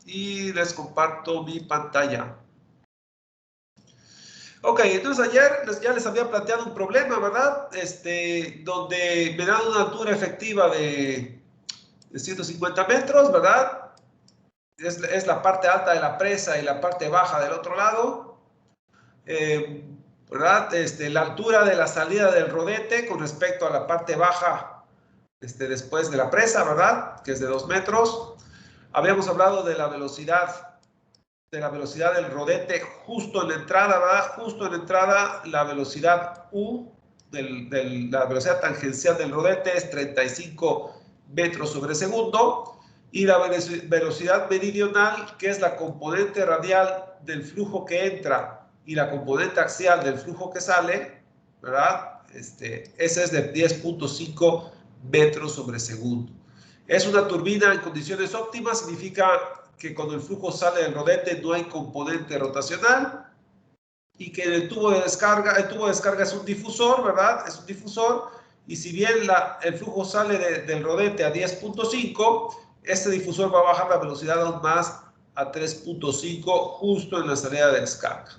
y les comparto mi pantalla. Ok, entonces ayer ya les había planteado un problema, ¿verdad? Donde me dan una altura efectiva de 150 metros, ¿verdad? Es la parte alta de la presa y la parte baja del otro lado. ¿Verdad? La altura de la salida del rodete con respecto a la parte baja después de la presa, ¿verdad? Que es de 2 metros. Habíamos hablado de la velocidad del rodete justo en la entrada, ¿verdad? Justo en la entrada, la velocidad U, la velocidad tangencial del rodete es 35 metros sobre segundo. Y la velocidad meridional, que es la componente radial del flujo que entra y la componente axial del flujo que sale, ¿verdad? Ese es de 10.5 metros sobre segundo. Es una turbina en condiciones óptimas, significa que cuando el flujo sale del rodete no hay componente rotacional y que el tubo de descarga es un difusor, ¿verdad? Es un difusor, y si bien el flujo sale del rodete a 10.5, este difusor va a bajar la velocidad aún más a 3.5 justo en la salida de descarga.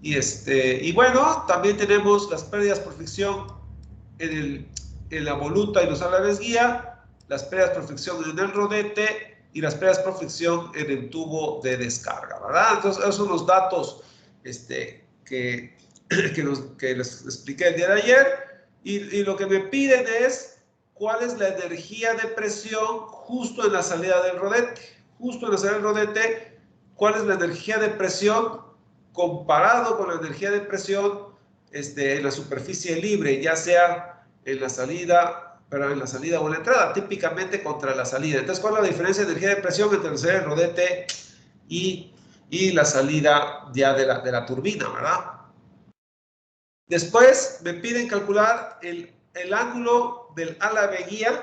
Y bueno, también tenemos las pérdidas por fricción en la voluta y los álabes guía, las pérdidas por fricción en el rodete y las pérdidas por fricción en el tubo de descarga, ¿verdad? Entonces, esos son los datos que les expliqué el día de ayer, y lo que me piden es cuál es la energía de presión justo en la salida del rodete. Justo en la salida del rodete, cuál es la energía de presión comparado con la energía de presión en la superficie libre, ya sea en la salida, pero en la salida o en la entrada, típicamente contra la salida. Entonces, ¿cuál es la diferencia de energía de presión entre la salida del rodete y la salida ya de la turbina, ¿verdad? Después me piden calcular el ángulo del álabe guía,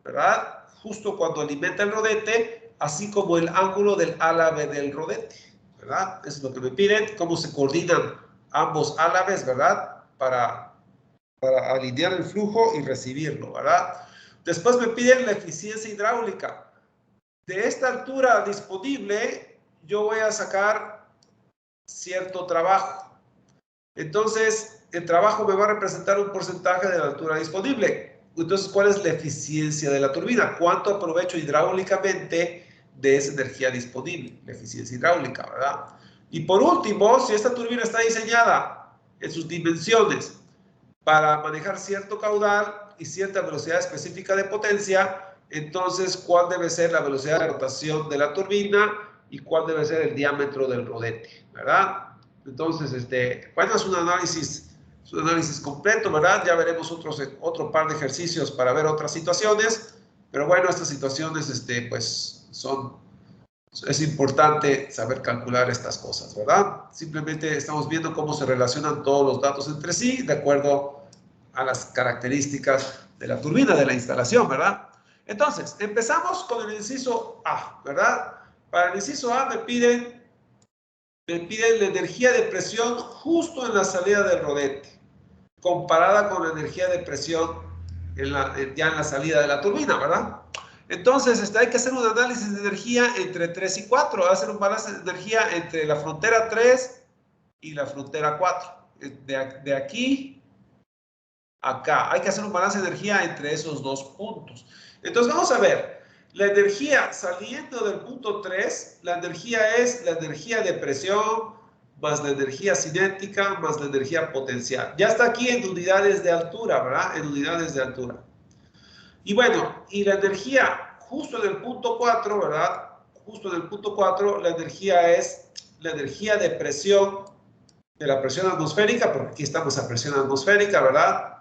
¿verdad? Justo cuando alimenta el rodete, así como el ángulo del álabe del rodete, ¿verdad? Eso es lo que me piden, cómo se coordinan ambos álabes, ¿verdad? Para alinear el flujo y recibirlo, ¿verdad? Después me piden la eficiencia hidráulica. De esta altura disponible, yo voy a sacar cierto trabajo. Entonces, el trabajo me va a representar un porcentaje de la altura disponible. Entonces, ¿cuál es la eficiencia de la turbina? ¿Cuánto aprovecho hidráulicamente de esa energía disponible? La eficiencia hidráulica, ¿verdad? Y por último, si esta turbina está diseñada en sus dimensiones para manejar cierto caudal y cierta velocidad específica de potencia, entonces, ¿cuál debe ser la velocidad de rotación de la turbina y cuál debe ser el diámetro del rodete, ¿verdad? Entonces, bueno, es un análisis completo, ¿verdad? Ya veremos otro par de ejercicios para ver otras situaciones, pero bueno, estas situaciones, pues, es importante saber calcular estas cosas, ¿verdad? Simplemente estamos viendo cómo se relacionan todos los datos entre sí de acuerdo a las características de la turbina, de la instalación, ¿verdad? Entonces, empezamos con el inciso A, ¿verdad? Para el inciso A me piden la energía de presión justo en la salida del rodete, comparada con la energía de presión ya en la salida de la turbina, ¿verdad? Entonces, hay que hacer un análisis de energía entre 3 y 4, hacer un balance de energía entre la frontera 3 y la frontera 4. De aquí a acá. Hay que hacer un balance de energía entre esos dos puntos. Entonces, vamos a ver. La energía saliendo del punto 3, la energía es la energía de presión más la energía cinética más la energía potencial. Ya está aquí en unidades de altura, ¿verdad? En unidades de altura. Y bueno, y la energía justo en el punto 4, ¿verdad? Justo en el punto 4, la energía es la energía de presión, de la presión atmosférica, porque aquí estamos a presión atmosférica, ¿verdad?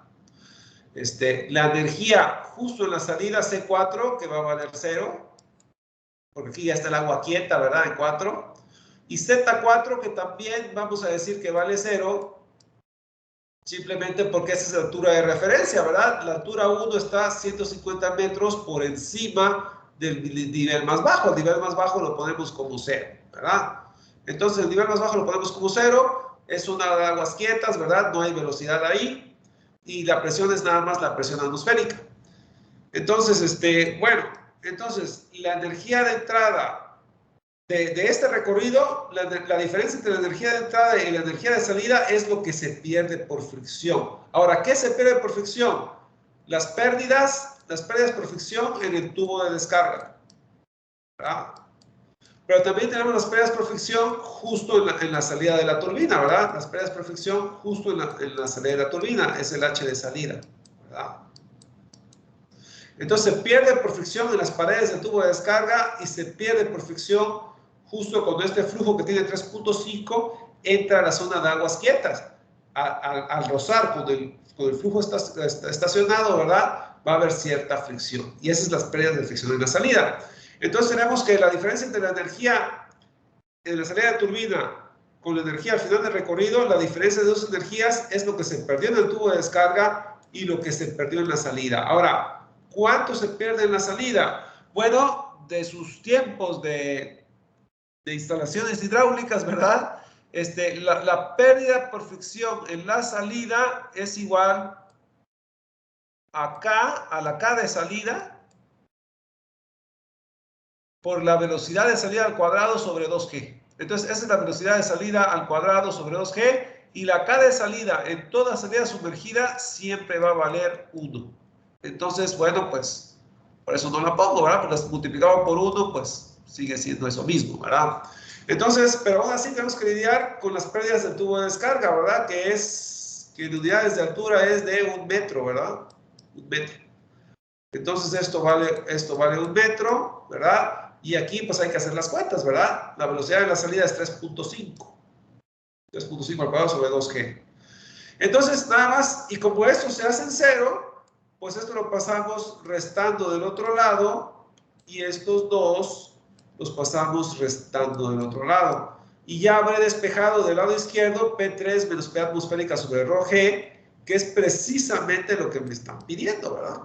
La energía justo en la salida C4, que va a valer 0, porque aquí ya está el agua quieta, ¿verdad? En 4. Y Z4, que también vamos a decir que vale 0, simplemente porque esa es la altura de referencia, ¿verdad? La altura 1 está 150 metros por encima del nivel más bajo. El nivel más bajo lo ponemos como 0, ¿verdad? Entonces, el nivel más bajo lo ponemos como 0. Es una de aguas quietas, ¿verdad? No hay velocidad ahí. Y la presión es nada más la presión atmosférica. Entonces, bueno, entonces la energía de entrada de este recorrido, la diferencia entre la energía de entrada y la energía de salida es lo que se pierde por fricción. Ahora, ¿qué se pierde por fricción? Las pérdidas por fricción en el tubo de descarga, ¿verdad? Pero también tenemos las pérdidas por fricción justo en la salida de la turbina, ¿verdad? Las pérdidas por fricción justo en la salida de la turbina, es el H de salida, ¿verdad? Entonces se pierde por fricción en las paredes del tubo de descarga y se pierde por fricción justo cuando este flujo que tiene 3.5 entra a la zona de aguas quietas. Al rozar con el flujo estacionado, ¿verdad? Va a haber cierta fricción. Y esas son las pérdidas de fricción en la salida. Entonces tenemos que la diferencia entre la energía en la salida de turbina con la energía al final del recorrido, la diferencia de dos energías es lo que se perdió en el tubo de descarga y lo que se perdió en la salida. Ahora, ¿cuánto se pierde en la salida? Bueno, de sus tiempos de instalaciones hidráulicas, ¿verdad? La pérdida por fricción en la salida es igual a la K de salida por la velocidad de salida al cuadrado sobre 2G. Entonces, esa es la velocidad de salida al cuadrado sobre 2G y la K de salida en toda salida sumergida siempre va a valer 1. Entonces, bueno, pues, por eso no la pongo, ¿verdad? Porque multiplicado por 1, pues, sigue siendo eso mismo, ¿verdad? Entonces, pero aún así tenemos que lidiar con las pérdidas del tubo de descarga, ¿verdad? Que en unidades de altura es de 1 metro, ¿verdad? 1 metro. Entonces, esto vale 1 metro, ¿verdad? Y aquí pues hay que hacer las cuentas, ¿verdad? La velocidad de la salida es 3.5. 3.5 al cuadrado sobre 2G. Entonces, nada más, y como esto se hace en cero, pues esto lo pasamos restando del otro lado y estos dos los pasamos restando del otro lado. Y ya habré despejado del lado izquierdo P3 menos P atmosférica sobre ρg, que es precisamente lo que me están pidiendo, ¿verdad?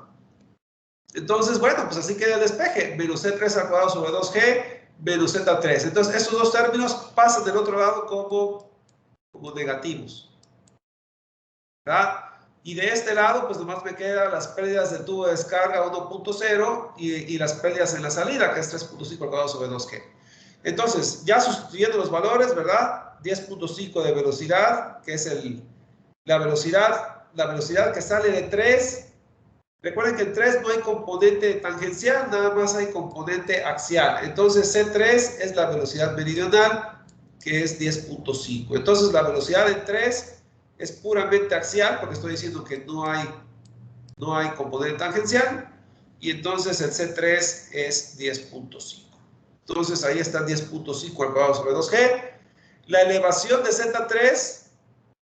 Entonces, bueno, pues así queda el despeje. Menos C3 al cuadrado sobre 2G, menos Z3. Entonces, estos dos términos pasan del otro lado como negativos, ¿verdad? Y de este lado, pues nomás me quedan las pérdidas del tubo de descarga 1.0 y las pérdidas en la salida, que es 3.5 al cuadrado sobre 2G. Entonces, ya sustituyendo los valores, ¿verdad? 10.5 de velocidad, que es la velocidad que sale de 3. Recuerden que en 3 no hay componente tangencial, nada más hay componente axial. Entonces C3 es la velocidad meridional, que es 10.5. Entonces la velocidad en 3 es puramente axial, porque estoy diciendo que no hay componente tangencial. Y entonces el C3 es 10.5. Entonces ahí está 10.5 al cuadrado sobre 2G. La elevación de Z3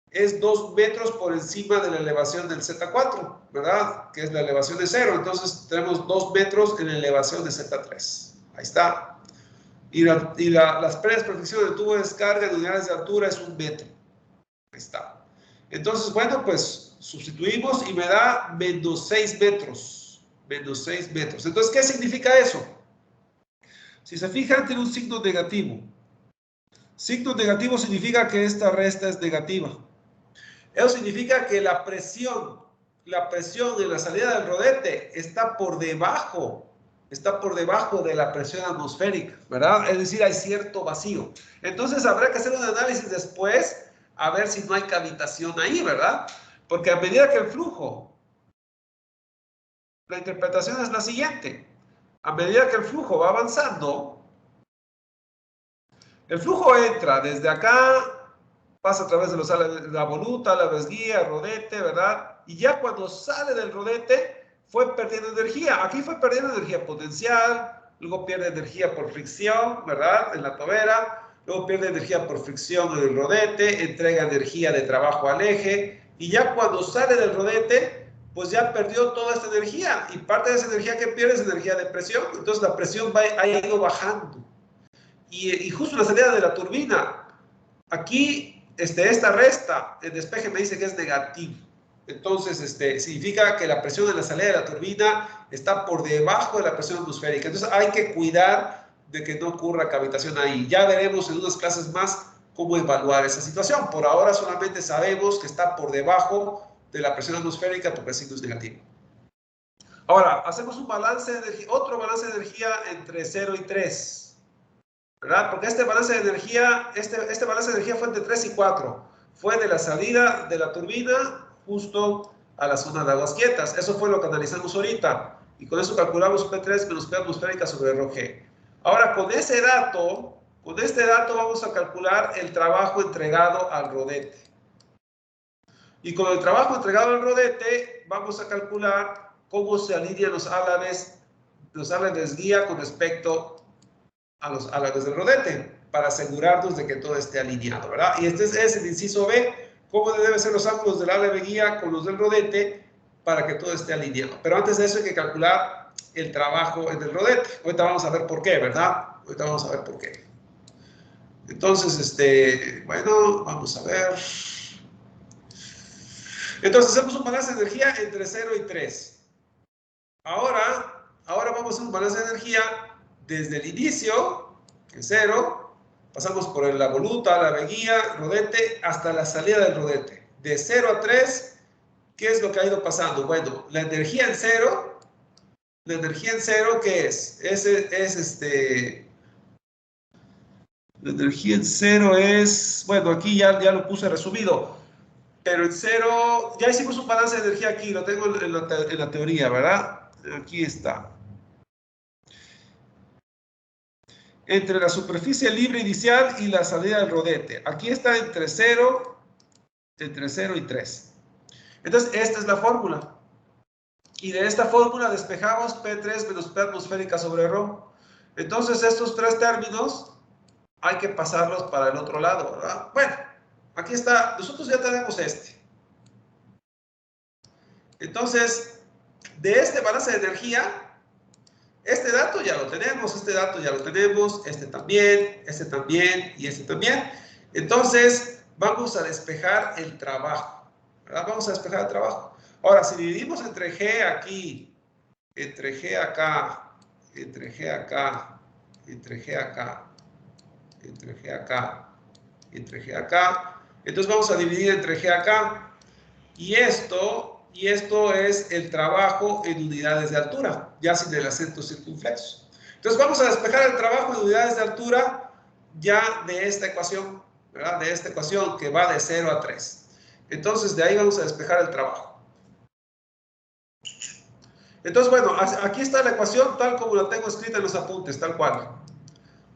es 2 metros por encima de la elevación del Z4, ¿verdad? Que es la elevación de 0. Entonces tenemos 2 metros en la elevación de Z3. Ahí está. Y las pérdidas por fricción del tubo de descarga en unidades de altura es 1 metro. Ahí está. Entonces, bueno, pues sustituimos y me da menos 6 metros. Menos 6 metros. Entonces, ¿qué significa eso? Si se fijan, tiene un signo negativo. Signo negativo significa que esta resta es negativa. Eso significa que la presión en la salida del rodete está por debajo de la presión atmosférica, ¿verdad? Es decir, hay cierto vacío. Entonces habrá que hacer un análisis después a ver si no hay cavitación ahí, ¿verdad? Porque a medida que el flujo, la interpretación es la siguiente, a medida que el flujo va avanzando, el flujo entra desde acá, pasa a través de la voluta, la vesguía, el rodete, ¿verdad? Y ya cuando sale del rodete, fue perdiendo energía. Aquí fue perdiendo energía potencial, luego pierde energía por fricción, ¿verdad? En la tobera, luego pierde energía por fricción en el rodete, entrega energía de trabajo al eje, y ya cuando sale del rodete, pues ya perdió toda esta energía, y parte de esa energía que pierde es energía de presión, entonces la presión ha ido bajando. Y justo en la salida de la turbina, aquí esta resta, el despeje me dice que es negativo. Entonces, significa que la presión en la salida de la turbina está por debajo de la presión atmosférica. Entonces, hay que cuidar de que no ocurra cavitación ahí. Ya veremos en unas clases más cómo evaluar esa situación. Por ahora solamente sabemos que está por debajo de la presión atmosférica porque el signo es negativo. Ahora, hacemos un balance de energía, otro balance de energía entre 0 y 3. ¿verdad? Porque este balance de energía, este balance de energía fue entre 3 y 4. Fue de la salida de la turbina justo a la zona de aguas quietas. Eso fue lo que analizamos ahorita. Y con eso calculamos P3 menos P atmosférica sobre RG. Ahora, con este dato vamos a calcular el trabajo entregado al rodete. Y con el trabajo entregado al rodete, vamos a calcular cómo se alinean los álabes guía con respecto a los álabes del rodete, para asegurarnos de que todo esté alineado, ¿verdad? Y este es el inciso B, cómo deben ser los ángulos del álabe guía con los del rodete para que todo esté alineado. Pero antes de eso hay que calcular el trabajo en el rodete. Ahorita vamos a ver por qué, ¿verdad? Ahorita vamos a ver por qué. Entonces, bueno, vamos a ver. Entonces hacemos un balance de energía entre 0 y 3. Ahora vamos a hacer un balance de energía desde el inicio, que es 0, pasamos por la voluta, la guía, rodete, hasta la salida del rodete. De 0 a 3, ¿qué es lo que ha ido pasando? Bueno, la energía en 0, ¿qué es? La energía en 0 es, bueno, aquí ya lo puse resumido. Pero en 0, ya hicimos un balance de energía aquí, lo tengo en la teoría, ¿verdad? Aquí está. Entre la superficie libre inicial y la salida del rodete. Aquí está entre 0 y 3. Entonces, esta es la fórmula. Y de esta fórmula despejamos P3 menos P atmosférica sobre ρ. Entonces, estos tres términos hay que pasarlos para el otro lado, ¿verdad? Bueno, aquí está. Nosotros ya tenemos este. Entonces, de este balance de energía, este dato ya lo tenemos, este también y este también. Entonces, vamos a despejar el trabajo, ¿verdad? Vamos a despejar el trabajo. Ahora, si dividimos entre G aquí, entre G acá, entre G acá, entre G acá, entre G acá, entre G acá, entonces vamos a dividir entre G acá. Y esto es el trabajo en unidades de altura, ya sin el acento circunflexo. Entonces vamos a despejar el trabajo en unidades de altura ya de esta ecuación, ¿verdad? De esta ecuación que va de 0 a 3. Entonces de ahí vamos a despejar el trabajo. Entonces, bueno, aquí está la ecuación tal como la tengo escrita en los apuntes, tal cual.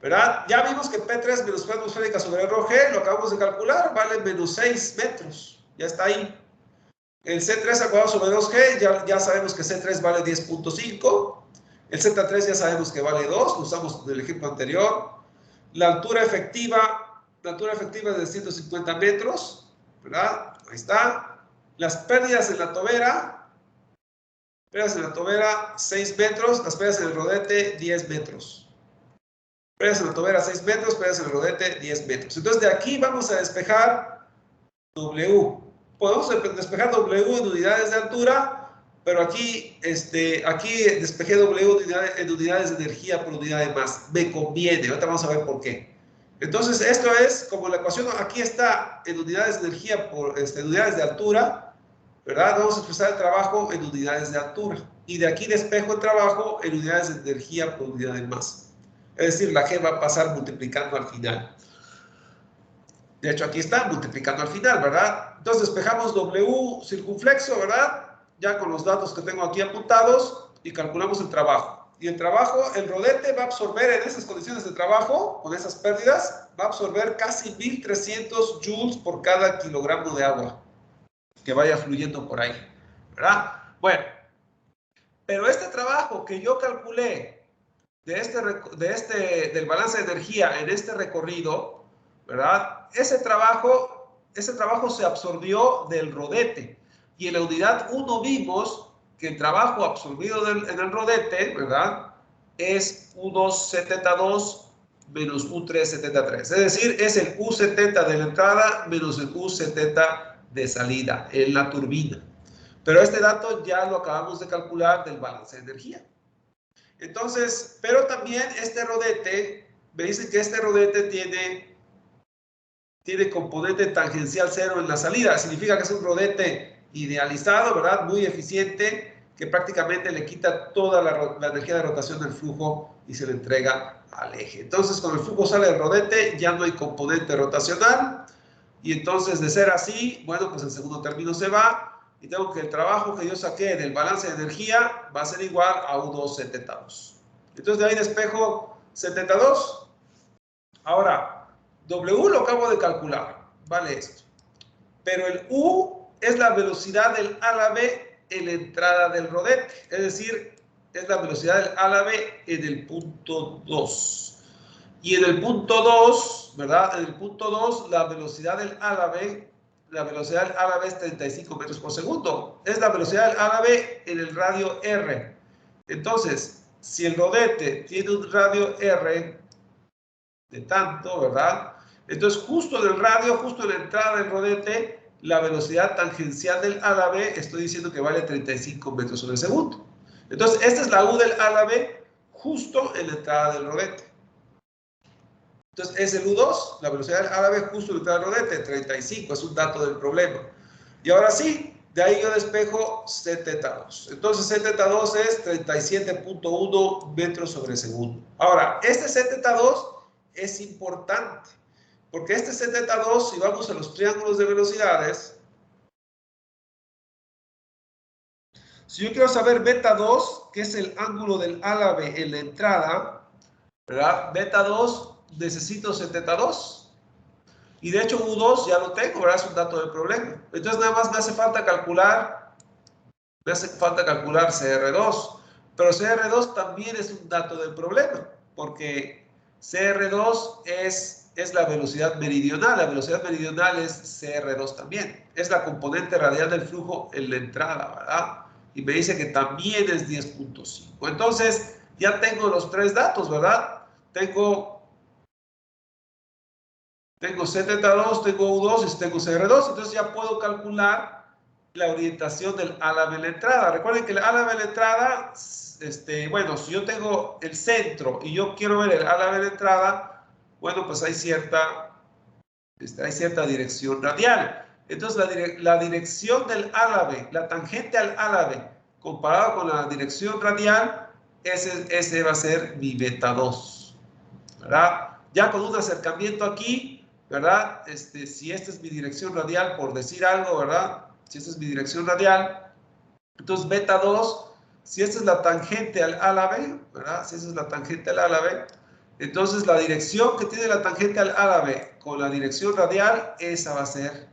¿Verdad? Ya vimos que P3 menos P atmosférica sobre RG, lo acabamos de calcular, vale menos 6 metros. Ya está ahí. El C3 al cuadrado sobre 2G, ya sabemos que C3 vale 10.5. El Z3 ya sabemos que vale 2, lo usamos en el ejemplo anterior. La altura efectiva es de 150 metros, ¿verdad? Ahí está. Las pérdidas en la tobera, 6 metros, las pérdidas en el rodete 10 metros. Pérdidas en la tobera 6 metros, pérdidas en el rodete 10 metros. Entonces de aquí vamos a despejar W. Podemos despejar W en unidades de altura, pero aquí despejé W en unidades de energía por unidad de masa. Me conviene, ahorita vamos a ver por qué. Entonces, esto es como la ecuación, aquí está en unidades de energía por unidades de altura, ¿verdad? Vamos a expresar el trabajo en unidades de altura. Y de aquí despejo el trabajo en unidades de energía por unidad de masa. Es decir, la G va a pasar multiplicando al final. De hecho, aquí está, multiplicando al final, ¿verdad? Entonces despejamos W circunflexo, ¿verdad? Ya con los datos que tengo aquí apuntados y calculamos el trabajo. Y el trabajo, el rodete va a absorber en esas condiciones de trabajo, con esas pérdidas, va a absorber casi 1300 joules por cada kilogramo de agua que vaya fluyendo por ahí, ¿verdad? Bueno, pero este trabajo que yo calculé del balance de energía en este recorrido, ¿verdad? Ese trabajo se absorbió del rodete. Y en la unidad 1 vimos que el trabajo absorbido en el rodete, ¿verdad? Es U272 menos U373. Es decir, es el U70 de la entrada menos el U70 de salida en la turbina. Pero este dato ya lo acabamos de calcular del balance de energía. Entonces, pero también este rodete, me dicen que este rodete tiene componente tangencial 0 en la salida. Significa que es un rodete idealizado, ¿verdad? Muy eficiente, que prácticamente le quita toda la energía de rotación del flujo y se le entrega al eje. Entonces, cuando el flujo sale del rodete, ya no hay componente rotacional. Y entonces, de ser así, bueno, pues el segundo término se va. Y tengo que el trabajo que yo saqué del balance de energía va a ser igual a U2 θ2. Entonces, de ahí despejo θ2. Ahora, W lo acabo de calcular. Vale esto. Pero el U es la velocidad del álave en la entrada del rodete. Es decir, es la velocidad del álave en el punto 2. Y en el punto 2, ¿verdad? En el punto 2, la velocidad del álave es 35 metros por segundo. Es la velocidad del álave en el radio R. Entonces, si el rodete tiene un radio R de tanto, ¿verdad? Entonces, justo en el radio, justo en la entrada del rodete, la velocidad tangencial del álave, estoy diciendo que vale 35 metros sobre segundo. Entonces, esta es la U del álave justo en la entrada del rodete. Entonces, es el U2, la velocidad del álave justo en la entrada del rodete, 35, es un dato del problema. Y ahora sí, de ahí yo despejo θ2. Entonces, θ2 es 37.1 metros sobre segundo. Ahora, este θ2 es importante, porque este θ2, si vamos a los triángulos de velocidades, si yo quiero saber beta 2, que es el ángulo del álave en la entrada, ¿verdad? Beta 2, necesito θ2. Y de hecho U2 ya lo tengo, ¿verdad? Es un dato del problema. Entonces nada más me hace falta calcular CR2. Pero CR2 también es un dato del problema, porque CR2 es la velocidad meridional. La velocidad meridional es CR2 también. Es la componente radial del flujo en la entrada, ¿verdad? Y me dice que también es 10.5. Entonces ya tengo los tres datos, ¿verdad? Tengo θ2, tengo U2 y tengo CR2. Entonces ya puedo calcular la orientación del álave en la entrada. Recuerden que el álave en la entrada, bueno, si yo tengo el centro y yo quiero ver el álave en la entrada, bueno, pues hay cierta dirección radial. Entonces la dirección del álave, la tangente al álave, comparado con la dirección radial, ese va a ser mi beta 2, ¿verdad? Ya con un acercamiento aquí, ¿verdad? Si esta es mi dirección radial, por decir algo, ¿verdad? Si esta es mi dirección radial, entonces beta 2, si esta es la tangente al álave, ¿verdad? Si esta es la tangente al álave, entonces la dirección que tiene la tangente al álave con la dirección radial, esa va a ser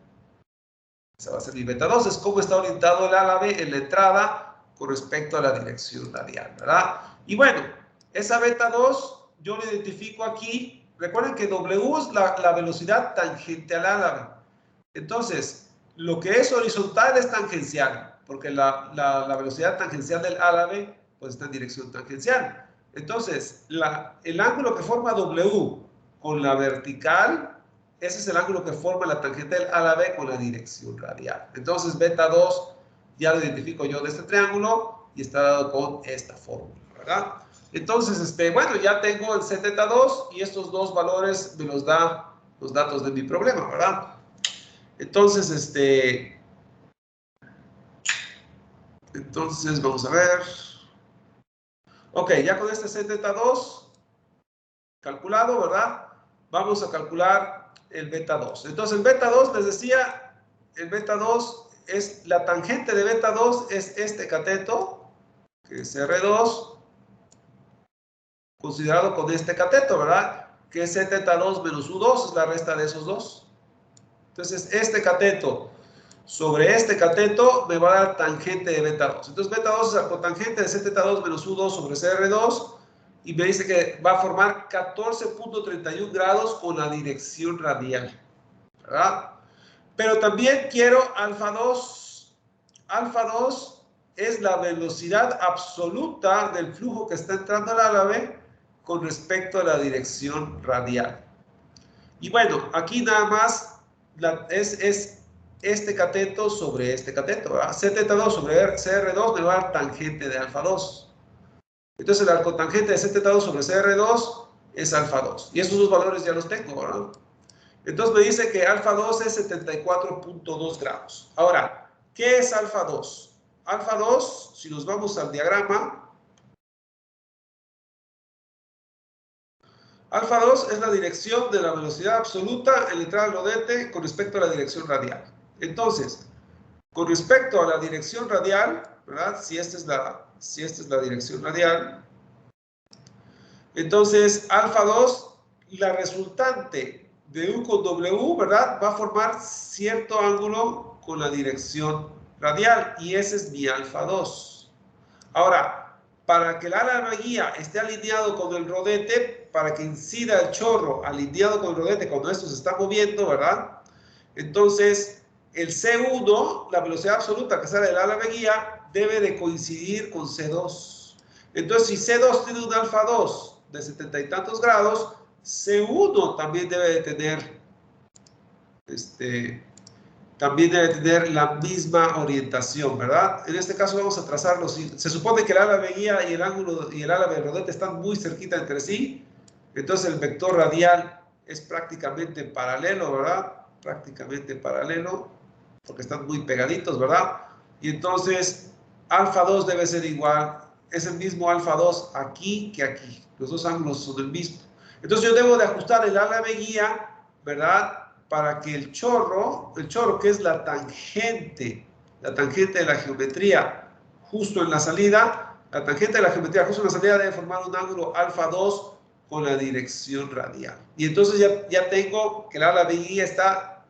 mi beta 2. Es cómo está orientado el álave en la entrada con respecto a la dirección radial, ¿verdad? Y bueno, esa beta 2 yo la identifico aquí. Recuerden que W es la velocidad tangente al álave. Entonces, lo que es horizontal es tangencial, porque la velocidad tangencial del álave pues está en dirección tangencial. Entonces, el ángulo que forma W con la vertical, ese es el ángulo que forma la tangente del álave con la dirección radial. Entonces, beta 2 ya lo identifico yo de este triángulo y está dado con esta fórmula, ¿verdad? Entonces, bueno, ya tengo el θ2 y estos dos valores me los da los datos de mi problema, ¿verdad? Entonces, vamos a ver. Ok, ya con este θ2 calculado, ¿verdad? Vamos a calcular el beta 2. Entonces, el beta 2, les decía, el beta 2 es, la tangente de beta 2 es este cateto, que es R2, considerado con este cateto, ¿verdad? Que es θ2 menos U2, es la resta de esos dos. Entonces, este cateto sobre este cateto me va a dar tangente de beta 2. Entonces, beta 2 es la cotangente de θ2 menos U2 sobre CR2 y me dice que va a formar 14.31 grados con la dirección radial, ¿verdad? Pero también quiero alfa 2. Alfa 2 es la velocidad absoluta del flujo que está entrando al álave con respecto a la dirección radial. Y bueno, aquí nada más es este cateto sobre este cateto, ¿verdad? θ2 sobre CR2 me va a dar tangente de alfa 2. Entonces la cotangente de θ2 sobre CR2 es alfa 2. Y esos dos valores ya los tengo, ¿verdad? Entonces me dice que alfa 2 es 74.2 grados. Ahora, ¿qué es alfa 2? alfa 2, si nos vamos al diagrama, alfa 2 es la dirección de la velocidad absoluta en la entrada del rodete con respecto a la dirección radial. Entonces, con respecto a la dirección radial, ¿verdad? Si esta es la dirección radial, entonces alfa 2, la resultante de U con W, ¿verdad? Va a formar cierto ángulo con la dirección radial y ese es mi alfa 2. Ahora, para que el ala guía esté alineado con el rodete, para que incida el chorro alineado con el rodete cuando esto se está moviendo, ¿verdad? Entonces, el C1, la velocidad absoluta que sale del ala guía, debe de coincidir con C2. Entonces, si C2 tiene un alfa 2 de 70 y tantos grados, C1 también debe de tener la misma orientación, ¿verdad? En este caso vamos a trazarlo. Se supone que el ala guía y el ángulo y el ala del rodete están muy cerquita entre sí, entonces el vector radial es prácticamente paralelo, ¿verdad? Prácticamente paralelo, porque están muy pegaditos, ¿verdad? Y entonces alfa 2 debe ser igual, es el mismo alfa 2 aquí que aquí, los dos ángulos son el mismo. Entonces yo debo de ajustar el ala guía, ¿verdad? Para que el chorro que es la tangente de la geometría justo en la salida, la tangente de la geometría justo en la salida debe formar un ángulo alfa 2 con la dirección radial. Y entonces ya tengo que el ala guía está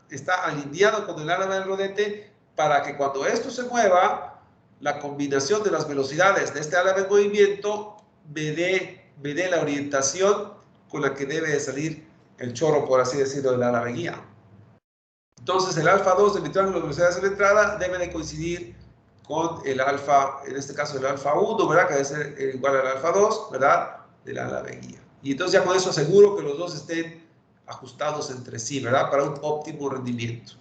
alineado con el ala del rodete para que cuando esto se mueva, la combinación de las velocidades de este ala de movimiento me dé la orientación con la que debe de salir el chorro, por así decirlo, del ala guía. Entonces, el alfa 2 de mi triángulo de velocidades en la entrada debe de coincidir con el alfa, en este caso el alfa 1, ¿verdad? Que debe ser igual al alfa 2, ¿verdad? Del ala guía. Y entonces ya con eso aseguro que los dos estén ajustados entre sí, ¿verdad? Para un óptimo rendimiento.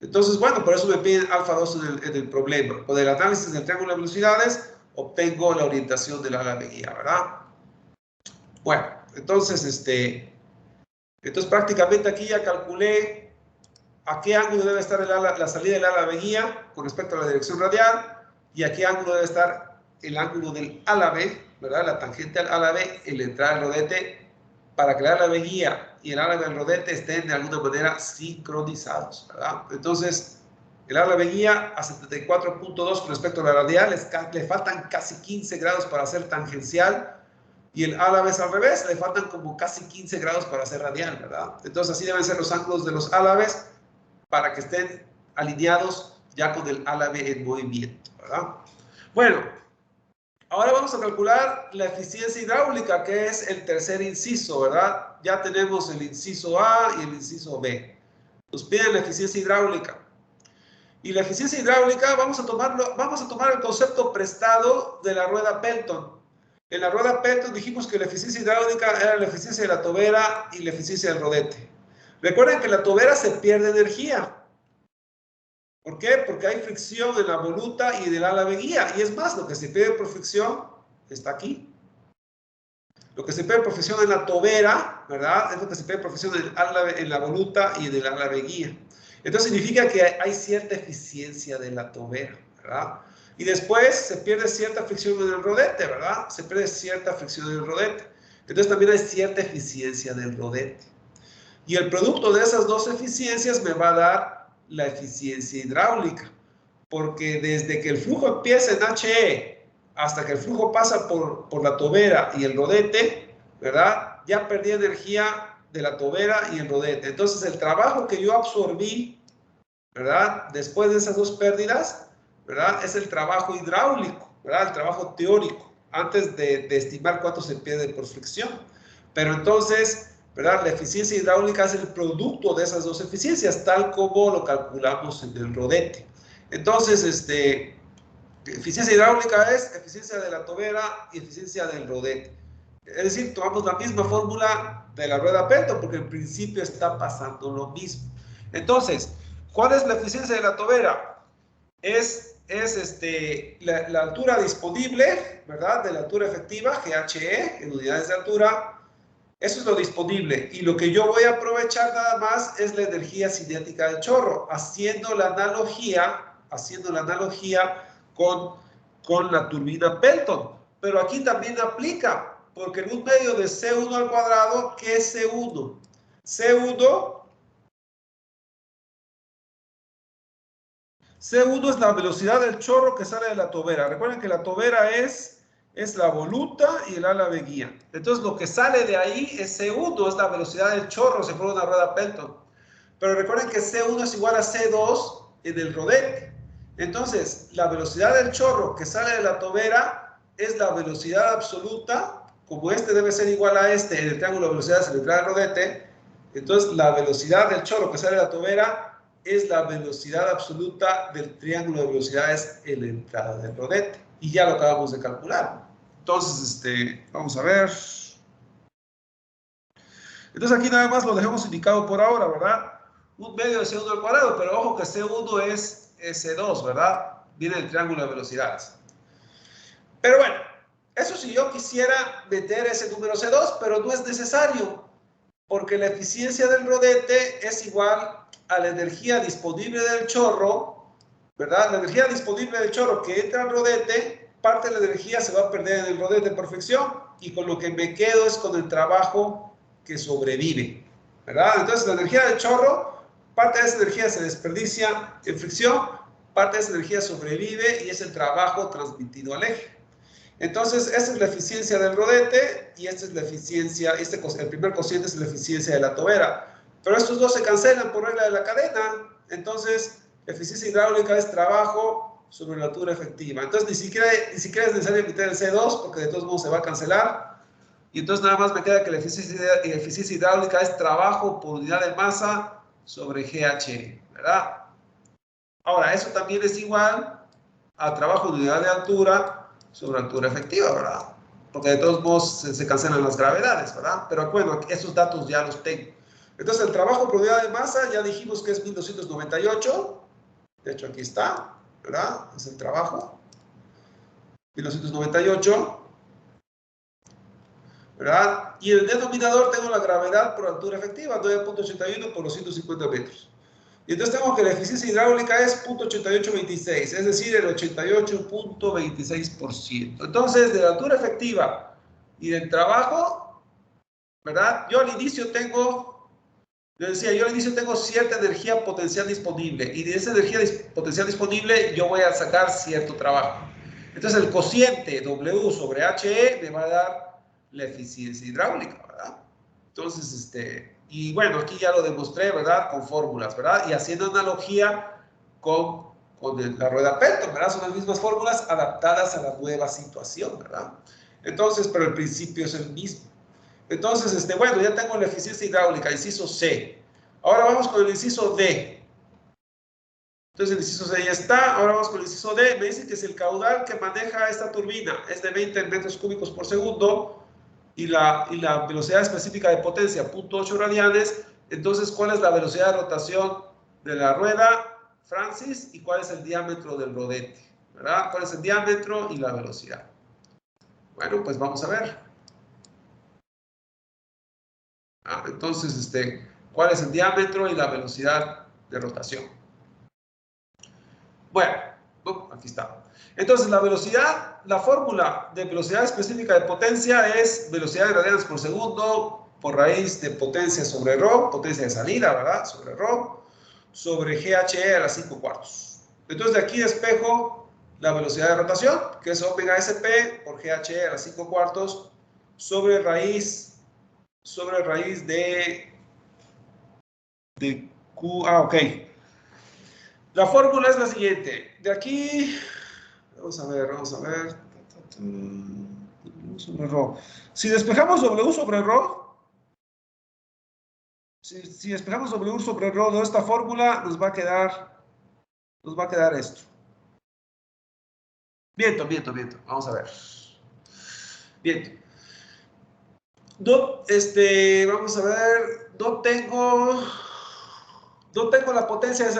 Entonces, bueno, por eso me piden alfa 2 en el problema. Con el análisis del triángulo de velocidades, obtengo la orientación del ala guía, ¿verdad? Bueno, entonces, prácticamente aquí ya calculé a qué ángulo debe estar la salida del ala guía con respecto a la dirección radial y a qué ángulo debe estar el ángulo del ala B, ¿verdad? La tangente al ala B en la entrada del rodete para que el ala guía y el ala del rodete estén de alguna manera sincronizados, ¿verdad? Entonces, el ala guía a 74.2 con respecto a la radial le faltan casi 15 grados para ser tangencial. Y el ala es al revés, le faltan como casi 15 grados para ser radial, ¿verdad? Entonces así deben ser los ángulos de los álabes para que estén alineados ya con el álabe en movimiento, ¿verdad? Bueno, ahora vamos a calcular la eficiencia hidráulica, que es el tercer inciso, ¿verdad? Ya tenemos el inciso A y el inciso B. Nos piden la eficiencia hidráulica. Y la eficiencia hidráulica vamos a tomar el concepto prestado de la rueda Pelton. En la rueda Pelton dijimos que la eficiencia hidráulica era la eficiencia de la tobera y la eficiencia del rodete. Recuerden que en la tobera se pierde energía. ¿Por qué? Porque hay fricción en la voluta y en el ala guía. Y es más, lo que se pierde por fricción está aquí. Lo que se pierde por fricción en la tobera, ¿verdad? Es lo que se pierde por fricción en la voluta y en el ala guía. Entonces significa que hay cierta eficiencia de la tobera, ¿verdad? Y después se pierde cierta fricción en el rodete, ¿verdad? Se pierde cierta fricción en el rodete. Entonces también hay cierta eficiencia del rodete. Y el producto de esas dos eficiencias me va a dar la eficiencia hidráulica. Porque desde que el flujo empieza en HE hasta que el flujo pasa por la tobera y el rodete, ¿verdad? Ya perdí energía de la tobera y el rodete. Entonces el trabajo que yo absorbí, ¿verdad? Después de esas dos pérdidas, ¿verdad? Es el trabajo hidráulico, ¿verdad? El trabajo teórico, antes de estimar cuánto se pierde por fricción. Pero entonces, ¿verdad? La eficiencia hidráulica es el producto de esas dos eficiencias, tal como lo calculamos en el rodete. Entonces, eficiencia hidráulica es eficiencia de la tobera y eficiencia del rodete. Es decir, tomamos la misma fórmula de la rueda Pelton, porque en principio está pasando lo mismo. Entonces, ¿cuál es la eficiencia de la tobera? Es la altura disponible, ¿verdad? De la altura efectiva, GHE, en unidades de altura. Eso es lo disponible. Y lo que yo voy a aprovechar nada más es la energía cinética del chorro, haciendo la analogía con la turbina Pelton. Pero aquí también aplica, porque en un medio de C1 al cuadrado, ¿qué es C1? C1 es la velocidad del chorro que sale de la tobera. Recuerden que la tobera es la voluta y el ala de guía. Entonces, lo que sale de ahí es C1, es la velocidad del chorro, se pone una rueda Pelton. Pero recuerden que C1 es igual a C2 en el rodete. Entonces, la velocidad del chorro que sale de la tobera es la velocidad absoluta, como este debe ser igual a este en el triángulo de velocidades en la entrada del rodete. Entonces, la velocidad del chorro que sale de la tobera es la velocidad absoluta del triángulo de velocidades en la entrada del rodete. Y ya lo acabamos de calcular. Entonces, vamos a ver. Entonces, aquí nada más lo dejamos indicado por ahora, ¿verdad? Un medio de C1 al cuadrado, pero ojo que C1 es C2, ¿verdad? Viene el triángulo de velocidades. Pero bueno, eso si yo quisiera meter ese número C2, pero no es necesario, porque la eficiencia del rodete es igual a la energía disponible del chorro, ¿verdad? La energía disponible del chorro que entra al rodete, parte de la energía se va a perder en el rodete de perfección, y con lo que me quedo es con el trabajo que sobrevive, ¿verdad? Entonces la energía del chorro, parte de esa energía se desperdicia en fricción, parte de esa energía sobrevive y es el trabajo transmitido al eje. Entonces, esta es la eficiencia del rodete y esta es la eficiencia, el primer cociente es la eficiencia de la tobera. Pero estos dos se cancelan por regla de la cadena. Entonces, eficiencia hidráulica es trabajo sobre la altura efectiva. Entonces, ni siquiera es necesario quitar el C2 porque de todos modos se va a cancelar. Y entonces nada más me queda que la eficiencia hidráulica es trabajo por unidad de masa sobre GH, ¿verdad? Ahora, eso también es igual a trabajo de unidad de altura sobre altura efectiva, ¿verdad? Porque de todos modos se cancelan las gravedades, ¿verdad? Pero bueno, esos datos ya los tengo. Entonces, el trabajo por unidad de masa, ya dijimos que es 1298. De hecho, aquí está, ¿verdad? Es el trabajo. 1998. ¿Verdad? Y en el denominador tengo la gravedad por altura efectiva, 9.81 por los 150 metros. Y entonces tengo que la eficiencia hidráulica es 0.8826, es decir, el 88.26%. Entonces, de la altura efectiva y del trabajo, ¿verdad? Yo al inicio tengo cierta energía potencial disponible, y de esa energía potencial disponible yo voy a sacar cierto trabajo. Entonces, el cociente W sobre HE me va a dar la eficiencia hidráulica, ¿verdad? Entonces, y bueno, aquí ya lo demostré, ¿verdad? Con fórmulas, ¿verdad? Y haciendo analogía con la rueda Pelton, ¿verdad? Son las mismas fórmulas adaptadas a la nueva situación, ¿verdad? Entonces, pero el principio es el mismo. Entonces, bueno, ya tengo la eficiencia hidráulica, inciso C. Ahora vamos con el inciso D. Entonces, el inciso C ya está. Ahora vamos con el inciso D. Me dice que si el caudal que maneja esta turbina es de 20 metros cúbicos por segundo, y la velocidad específica de potencia, 0.8 radianes, entonces, ¿cuál es la velocidad de rotación de la rueda, Francis? ¿Y cuál es el diámetro del rodete? ¿Verdad? ¿Cuál es el diámetro y la velocidad? Bueno, pues vamos a ver. Entonces, ¿cuál es el diámetro y la velocidad de rotación? Bueno, aquí está. Entonces, la velocidad, la fórmula de velocidad específica de potencia es velocidad de radianes por segundo por raíz de potencia sobre ρ, potencia de salida, ¿verdad? Sobre ρ, sobre GHE a las 5/4. Entonces, de aquí despejo la velocidad de rotación, que es omega SP por GHE a las 5/4 sobre raíz de Q. Ok. La fórmula es la siguiente. De aquí, vamos a ver. W sobre ρ. Si despejamos W sobre ρ, si despejamos W sobre ρ de esta fórmula, nos va a quedar esto. Viento. Vamos a ver. Viento. No, vamos a ver. No tengo la potencia de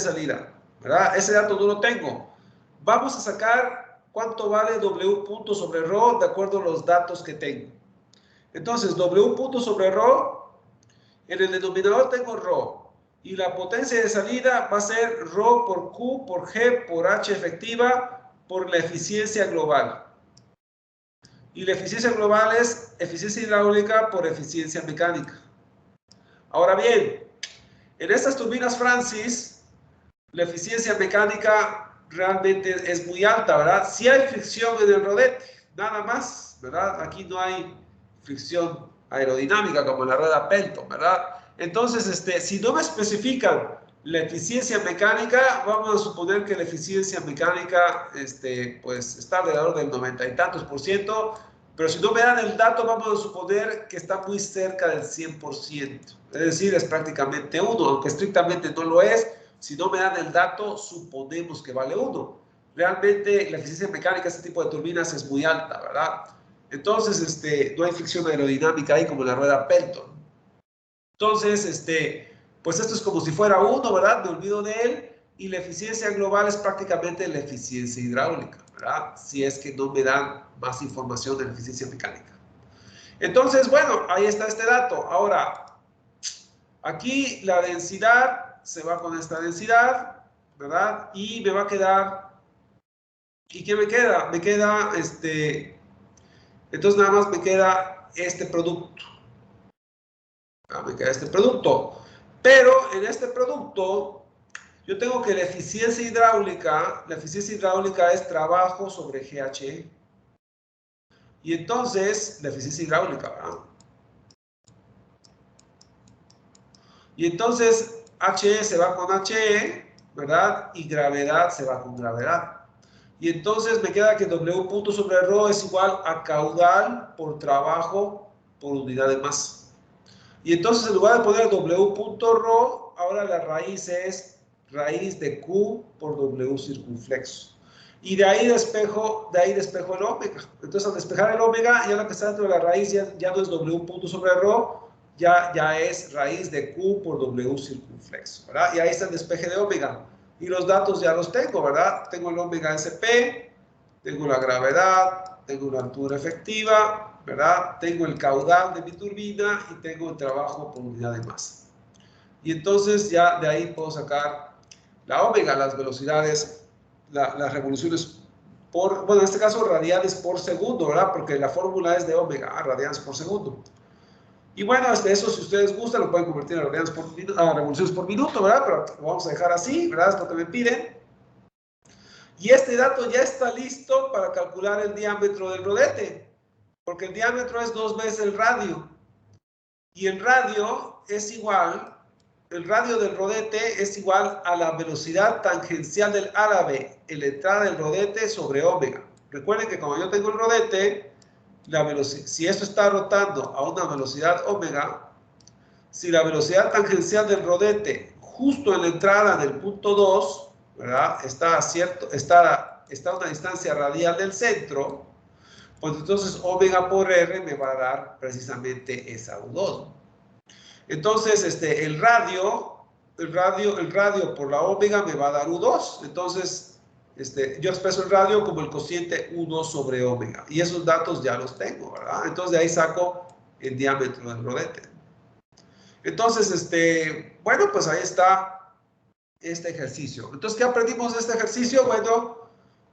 salida. ¿Verdad? Ese dato no lo tengo. Vamos a sacar cuánto vale W punto sobre ρ de acuerdo a los datos que tengo. Entonces, W punto sobre ρ, en el denominador tengo ρ. Y la potencia de salida va a ser Rho por Q por G por H efectiva por la eficiencia global. Y la eficiencia global es eficiencia hidráulica por eficiencia mecánica. Ahora bien, en estas turbinas Francis, la eficiencia mecánica realmente es muy alta, ¿verdad? Sí hay fricción en el rodete, nada más, ¿verdad? Aquí no hay fricción aerodinámica como en la rueda Pelton, ¿verdad? Entonces, si no me especifican la eficiencia mecánica, vamos a suponer que la eficiencia mecánica, pues está alrededor del 90 y tantos %, pero si no me dan el dato, vamos a suponer que está muy cerca del 100%. Es decir, es prácticamente 1, aunque estrictamente no lo es. Si no me dan el dato, suponemos que vale 1. Realmente la eficiencia mecánica de este tipo de turbinas es muy alta, ¿verdad? Entonces, no hay fricción aerodinámica ahí como en la rueda Pelton. Entonces, pues esto es como si fuera 1, ¿verdad? Me olvido de él. Y la eficiencia global es prácticamente la eficiencia hidráulica, ¿verdad? Si es que no me dan más información de la eficiencia mecánica. Entonces, bueno, ahí está este dato. Ahora, aquí la densidad se va con esta densidad, ¿verdad? Y me va a quedar, ¿y qué me queda? Me queda, entonces nada más me queda este producto. Me queda este producto. Pero en este producto, yo tengo que la eficiencia hidráulica es trabajo sobre GHE. Y entonces, la eficiencia hidráulica, ¿verdad? Y entonces, HE se va con HE, ¿verdad? Y gravedad se va con gravedad. Y entonces me queda que W punto sobre Rho es igual a caudal por trabajo por unidad de masa. Y entonces en lugar de poner W punto Rho, ahora la raíz es raíz de Q por W circunflexo. Y de ahí despejo el omega. Entonces al despejar el omega, ya lo que está dentro de la raíz ya no es W punto sobre Rho, ya es raíz de Q por W circunflexo, ¿verdad? Y ahí está el despeje de omega. Y los datos ya los tengo, ¿verdad? Tengo el omega SP, tengo la gravedad, tengo la altura efectiva, ¿verdad? Tengo el caudal de mi turbina y tengo el trabajo por unidad de masa. Y entonces ya de ahí puedo sacar la omega, las velocidades, las revoluciones por, bueno, en este caso radianes por segundo, ¿verdad? Porque la fórmula es de omega, radianes por segundo. Y bueno, eso si ustedes gustan lo pueden convertir a revoluciones por minuto, ¿verdad? Pero lo vamos a dejar así, ¿verdad? Es lo que me piden. Y este dato ya está listo para calcular el diámetro del rodete, porque el diámetro es 2 veces el radio. Y el radio es igual, el radio del rodete es igual a la velocidad tangencial del árabe en la entrada del rodete sobre omega. Recuerden que como yo tengo el rodete, si esto está rotando a una velocidad omega, si la velocidad tangencial del rodete justo en la entrada del punto 2, ¿verdad? Está a una distancia radial del centro, pues entonces omega por R me va a dar precisamente esa U2. Entonces, el radio por la omega me va a dar U2. Entonces, yo expreso el radio como el cociente U2 sobre omega. Y esos datos ya los tengo, ¿verdad? Entonces, de ahí saco el diámetro del rodete. Entonces, bueno, pues ahí está este ejercicio. Entonces, ¿qué aprendimos de este ejercicio? Bueno,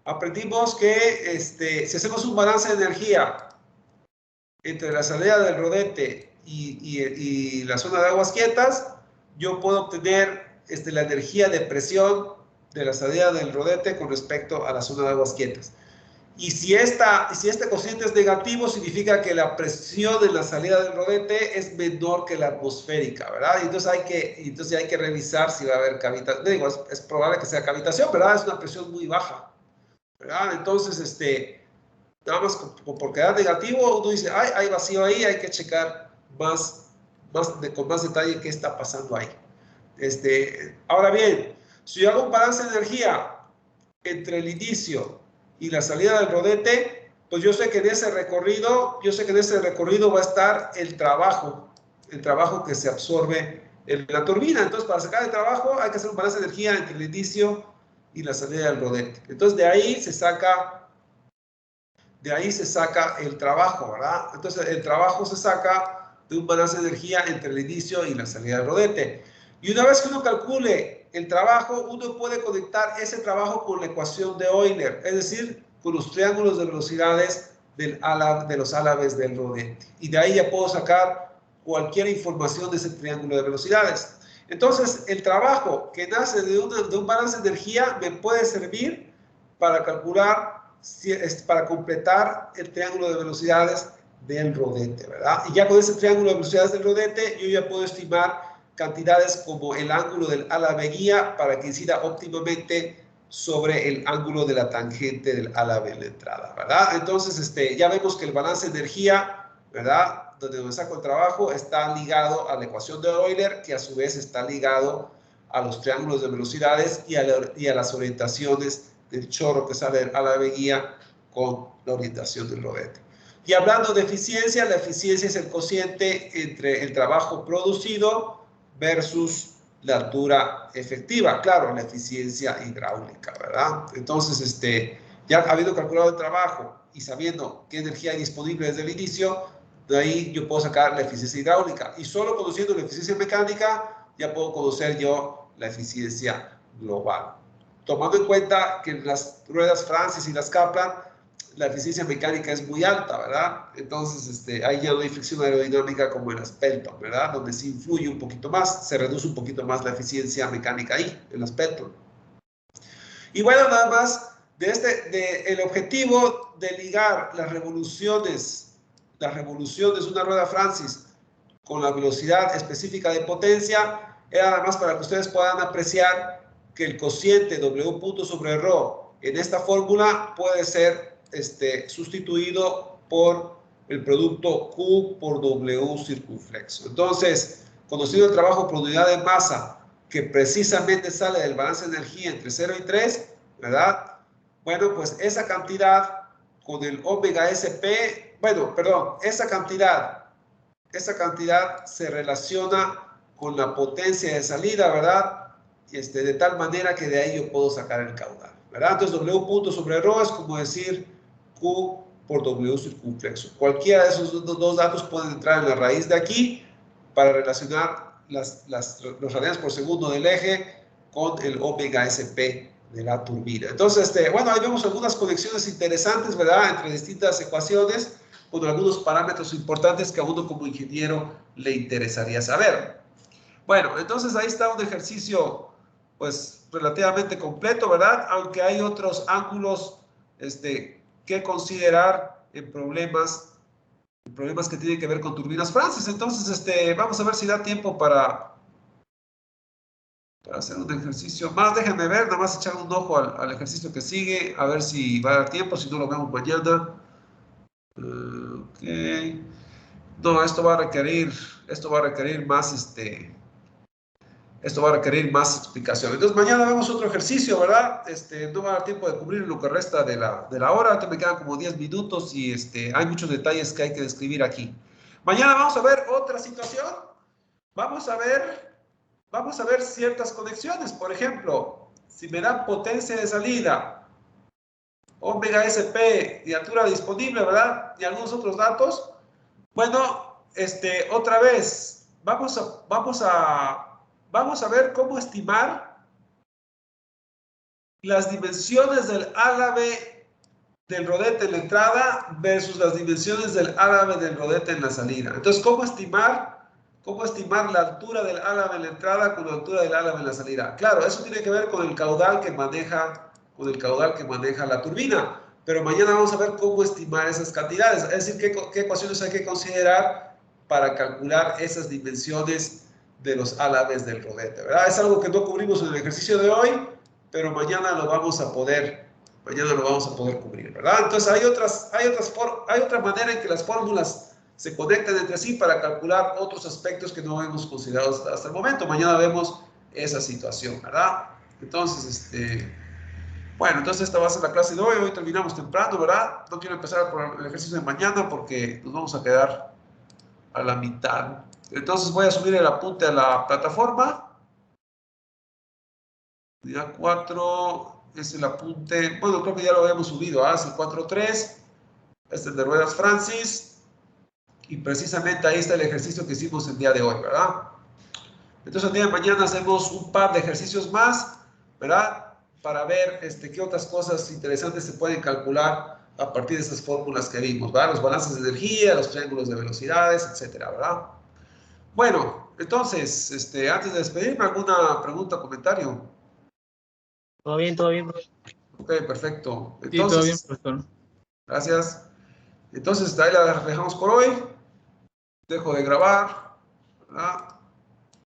aprendimos que si hacemos un balance de energía entre la salida del rodete y la zona de aguas quietas, yo puedo obtener la energía de presión de la salida del rodete con respecto a la zona de aguas quietas. Y si este cociente es negativo, significa que la presión en la salida del rodete es menor que la atmosférica, ¿verdad? Y entonces hay que revisar si va a haber cavitación. Digo, es probable que sea cavitación, ¿verdad? Es una presión muy baja, ¿verdad? Entonces, nada más por quedar negativo, uno dice, ay, hay vacío ahí, hay que checar con más detalle qué está pasando ahí. Ahora bien, si yo hago un balance de energía entre el inicio y la salida del rodete, pues yo sé que en ese recorrido va a estar el trabajo que se absorbe en la turbina. Entonces, para sacar el trabajo hay que hacer un balance de energía entre el inicio y la salida del rodete. Entonces, de ahí se saca el trabajo, ¿verdad? Entonces, el trabajo se saca de un balance de energía entre el inicio y la salida del rodete. Y una vez que uno calcule el trabajo, uno puede conectar ese trabajo con la ecuación de Euler, es decir, con los triángulos de velocidades de los álabes del rodete. Y de ahí ya puedo sacar cualquier información de ese triángulo de velocidades. Entonces, el trabajo que nace de un balance de energía me puede servir para calcular, para completar el triángulo de velocidades del rodete, ¿verdad? Y ya con ese triángulo de velocidades del rodete, yo ya puedo estimar cantidades como el ángulo del álabe guía para que incida óptimamente sobre el ángulo de la tangente del álabe en la entrada, ¿verdad? Entonces, ya vemos que el balance de energía, ¿verdad?, donde saco el trabajo, está ligado a la ecuación de Euler, que a su vez está ligado a los triángulos de velocidades y a las orientaciones del chorro que sale del álabe guía con la orientación del rodete. Y hablando de eficiencia, la eficiencia es el cociente entre el trabajo producido versus la altura efectiva. Claro, la eficiencia hidráulica, ¿verdad? Entonces, ya habiendo calculado el trabajo y sabiendo qué energía hay disponible desde el inicio, de ahí yo puedo sacar la eficiencia hidráulica. Y solo conociendo la eficiencia mecánica, ya puedo conocer yo la eficiencia global. Tomando en cuenta que las ruedas Francis y las Kaplan, la eficiencia mecánica es muy alta, ¿verdad? Entonces, ahí ya no hay fricción aerodinámica como en las Pelton, ¿verdad? Donde sí influye un poquito más, se reduce un poquito más la eficiencia mecánica ahí, en las Pelton. Y bueno, nada más, el objetivo de ligar las revoluciones de una rueda Francis con la velocidad específica de potencia, era nada más para que ustedes puedan apreciar que el cociente W punto sobre ρ en esta fórmula puede ser sustituido por el producto Q por W circunflexo. Entonces, conociendo el trabajo por unidad de masa, que precisamente sale del balance de energía entre 0 y 3, ¿verdad? Bueno, pues esa cantidad con el omega SP, bueno, perdón, esa cantidad se relaciona con la potencia de salida, ¿verdad? De tal manera que de ahí yo puedo sacar el caudal, ¿verdad? Entonces, W punto sobre ρ es como decir Q por W circunflexo. Cualquiera de esos dos datos pueden entrar en la raíz de aquí para relacionar los radianes por segundo del eje con el omega SP de la turbina. Entonces, bueno, ahí vemos algunas conexiones interesantes, ¿verdad?, entre distintas ecuaciones, con algunos parámetros importantes que a uno como ingeniero le interesaría saber. Bueno, entonces ahí está un ejercicio, pues, relativamente completo, ¿verdad? Aunque hay otros ángulos que considerar en problemas que tienen que ver con turbinas Francis. Entonces, vamos a ver si da tiempo para hacer un ejercicio más. Déjenme ver, nada más echar un ojo al ejercicio que sigue, a ver si va a dar tiempo, si no lo vemos mañana. Ok. No, esto va a requerir más, esto va a requerir más explicación. Entonces, mañana vemos otro ejercicio, ¿verdad? No va a dar tiempo de cubrir lo que resta de la hora. Ahorita me quedan como 10 minutos y hay muchos detalles que hay que describir aquí. Mañana vamos a ver otra situación. Vamos a ver ciertas conexiones. Por ejemplo, si me dan potencia de salida, omega SP y altura disponible, ¿verdad? Y algunos otros datos. Bueno, otra vez, vamos a ver cómo estimar las dimensiones del álabe del rodete en la entrada versus las dimensiones del álabe del rodete en la salida. Entonces, ¿cómo estimar la altura del álabe en la entrada con la altura del álabe en la salida? Claro, eso tiene que ver con el caudal que maneja la turbina. Pero mañana vamos a ver cómo estimar esas cantidades, es decir, qué ecuaciones hay que considerar para calcular esas dimensiones de los álabes del rodete, ¿verdad? Es algo que no cubrimos en el ejercicio de hoy, pero mañana lo vamos a poder cubrir, ¿verdad? Entonces hay otra manera en que las fórmulas se conectan entre sí para calcular otros aspectos que no hemos considerado hasta el momento. Mañana vemos esa situación, ¿verdad? Entonces, bueno, entonces esta va a ser la clase de hoy. Hoy terminamos temprano, ¿verdad? No quiero empezar por el ejercicio de mañana porque nos vamos a quedar a la mitad. Entonces voy a subir el apunte a la plataforma. Día 4 es el apunte. Bueno, creo que ya lo habíamos subido. Es el 4.3. Este es el de ruedas Francis. Y precisamente ahí está el ejercicio que hicimos el día de hoy, ¿verdad? Entonces, el día de mañana hacemos un par de ejercicios más, ¿verdad? Para ver qué otras cosas interesantes se pueden calcular a partir de esas fórmulas que vimos, ¿verdad? Los balances de energía, los triángulos de velocidades, etcétera, ¿verdad? Bueno, entonces, antes de despedirme, ¿alguna pregunta o comentario? Todo bien, profesor. Ok, perfecto. Sí, todo bien, Entonces, profesor. gracias. Entonces, ahí la dejamos por hoy. Dejo de grabar, ¿verdad?